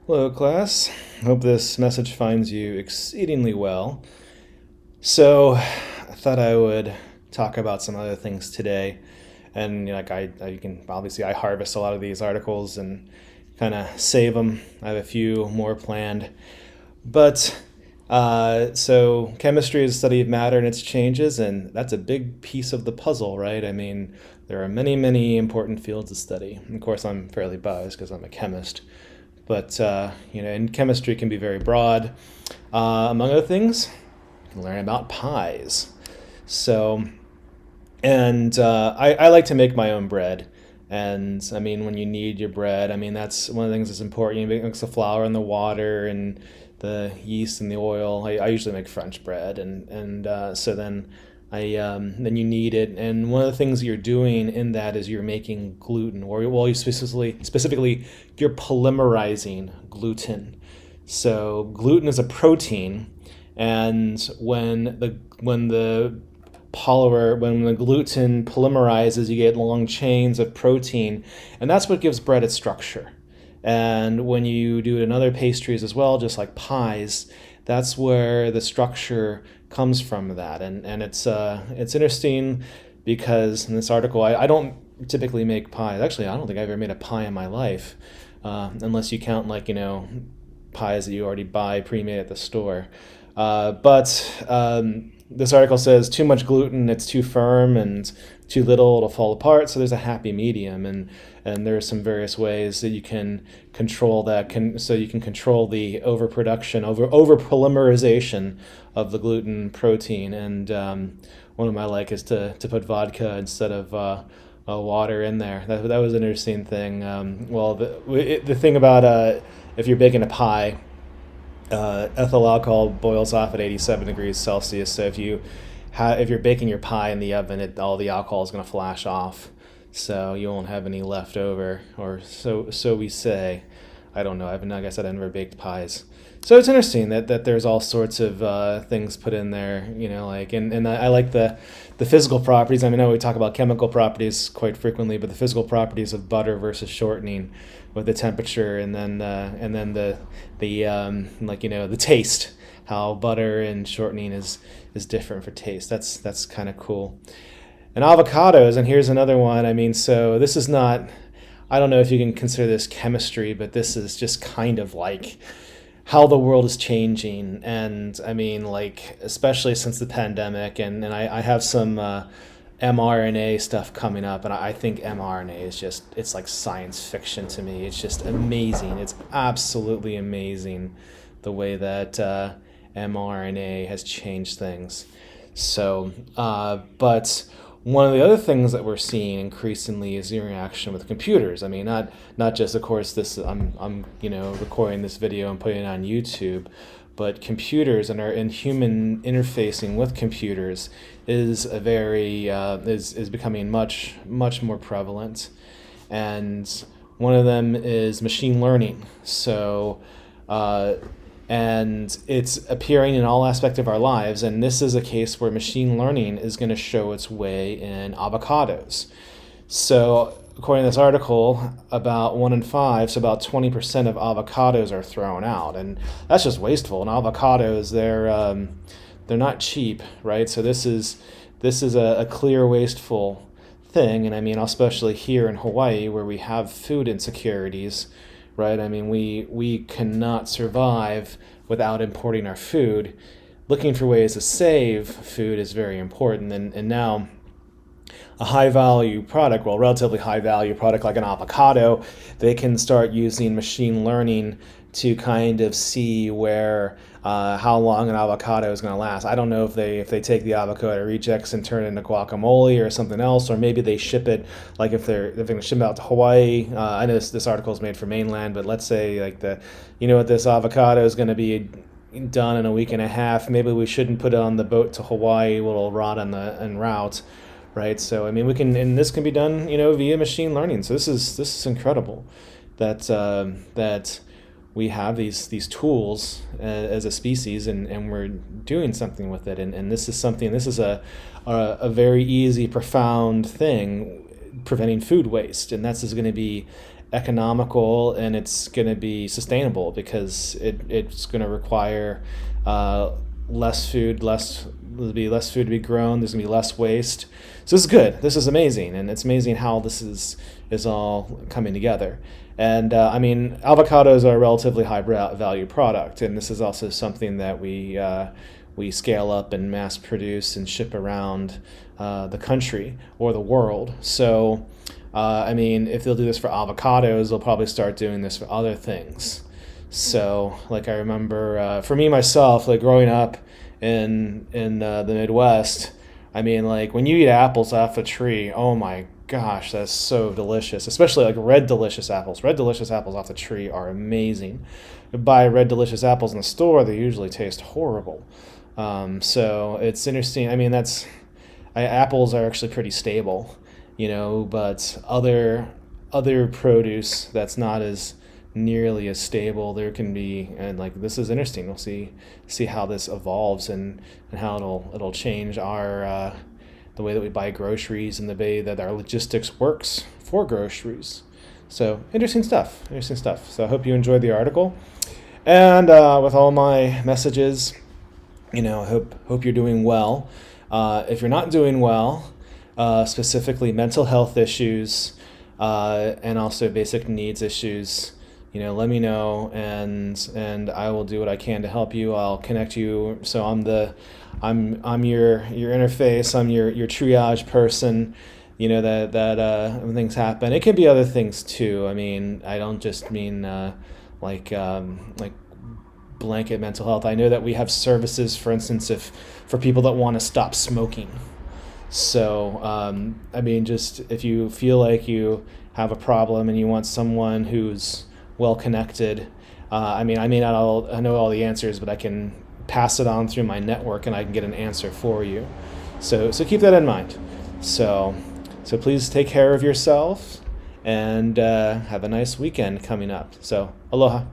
Hello, class. Hope this message finds you exceedingly well. So, I thought I would talk about some other things today. And like I can obviously I harvest a lot of these articles and kind of save them. I have a few more planned. But so chemistry is the study of matter and its changes, and that's a big piece of the puzzle, right? I mean, there are many, many important fields to study. Of course, I'm fairly biased because I'm a chemist, but and chemistry can be very broad. Among other things, you can learn about pies. So, and I like to make my own bread. And I mean, when you knead your bread, I mean, that's one of the things that's important. You mix the flour and the water and the yeast and the oil. I usually make French bread, and so then you knead it. And one of the things you're doing in that is you're making gluten, or well, you specifically you're polymerizing gluten. So gluten is a protein, and when the gluten polymerizes, you get long chains of protein, and that's what gives bread its structure. And when you do it in other pastries as well, just like pies, that's where the structure comes from that. And it's interesting because in this article, I don't typically make pies. Actually, I don't think I've ever made a pie in my life, unless you count pies that you already buy pre-made at the store. But this article says too much gluten, it's too firm, and too little, it'll fall apart. So there's a happy medium, and there are some various ways that you can control that. So you can control the overproduction, over polymerization of the gluten protein. And one of my is to put vodka instead of water in there. That was an interesting thing. The thing about if you're baking a pie, ethyl alcohol boils off at 87 degrees Celsius. So if you're baking your pie in the oven, all the alcohol is going to flash off. So you won't have any left over, or so we say. I don't know. Like I said, I've never baked pies. So it's interesting that there's all sorts of things put in there, and I like the physical properties. I mean, I know we talk about chemical properties quite frequently, but the physical properties of butter versus shortening with the temperature, and then the taste, how butter and shortening is different for taste. That's kind of cool. And avocados, and here's another one. I mean, so this is not, I don't know if you can consider this chemistry, but this is just kind of like how the world is changing. And I mean, especially since the pandemic, and I have some mRNA stuff coming up, and I think mRNA is it's like science fiction to me. It's just amazing. It's absolutely amazing the way that mRNA has changed things. So, but one of the other things that we're seeing increasingly is the interaction with computers. I mean, not just, of course, this. I'm recording this video and putting it on YouTube, but computers and human interfacing with computers is a very is becoming much more prevalent, and one of them is machine learning. So. And it's appearing in all aspects of our lives, and this is a case where machine learning is going to show its way in avocados. So according to this article, about 1 in 5, so about 20% of avocados are thrown out, and that's just wasteful. And avocados, they're not cheap, right? So this is a clear wasteful thing. And I mean, especially here in Hawaii, where we have food insecurities, right? I mean, we cannot survive without importing our food. Looking for ways to save food is very important. And now a high value product, well, relatively high value product like an avocado, they can start using machine learning to kind of see where how long an avocado is going to last. I don't know if they take the avocado rejects and turn it into guacamole or something else, or maybe they ship it, like if they're going to ship it out to Hawaii. I know this article is made for mainland, but let's say this avocado is going to be done in a week and a half. Maybe we shouldn't put it on the boat to Hawaii; it'll rot en route, right? So I mean, and this can be done, via machine learning. So this is incredible that we have these tools as a species, and we're doing something with it. And this is a very easy, profound thing, preventing food waste. And that's going to be economical and it's going to be sustainable because it's going to require less food, there'll be less food to be grown. There's going to be less waste. So this is good. This is amazing, and it's amazing how this is all coming together. And I mean, avocados are a relatively high value product, and this is also something that we scale up and mass produce and ship around the country or the world. So, I mean, if they'll do this for avocados, they'll probably start doing this for other things. So, like I remember, for me myself, like growing up in the Midwest, I mean, like when you eat apples off a tree, oh my gosh, that's so delicious. Especially like red delicious apples. Red delicious apples off the tree are amazing. You buy red delicious apples in the store, they usually taste horrible. So it's interesting. I mean, apples are actually pretty stable, but other produce that's not as nearly as stable, there can be, and like this is interesting. We'll see how this evolves and how it'll change our the way that we buy groceries and the way that our logistics works for groceries. So interesting stuff. So I hope you enjoyed the article, and with all my messages, hope you're doing well. If you're not doing well, specifically mental health issues and also basic needs issues, let me know, and I will do what I can to help you. I'll connect you. So I'm your interface. I'm your triage person. That when things happen, it can be other things too. I mean, I don't just mean like blanket mental health. I know that we have services, for instance, for people that want to stop smoking. So I mean, just if you feel like you have a problem and you want someone who's well connected, I mean, I may not know all the answers, but I can pass it on through my network and I can get an answer for you. So keep that in mind. So please take care of yourself and have a nice weekend coming up. So aloha.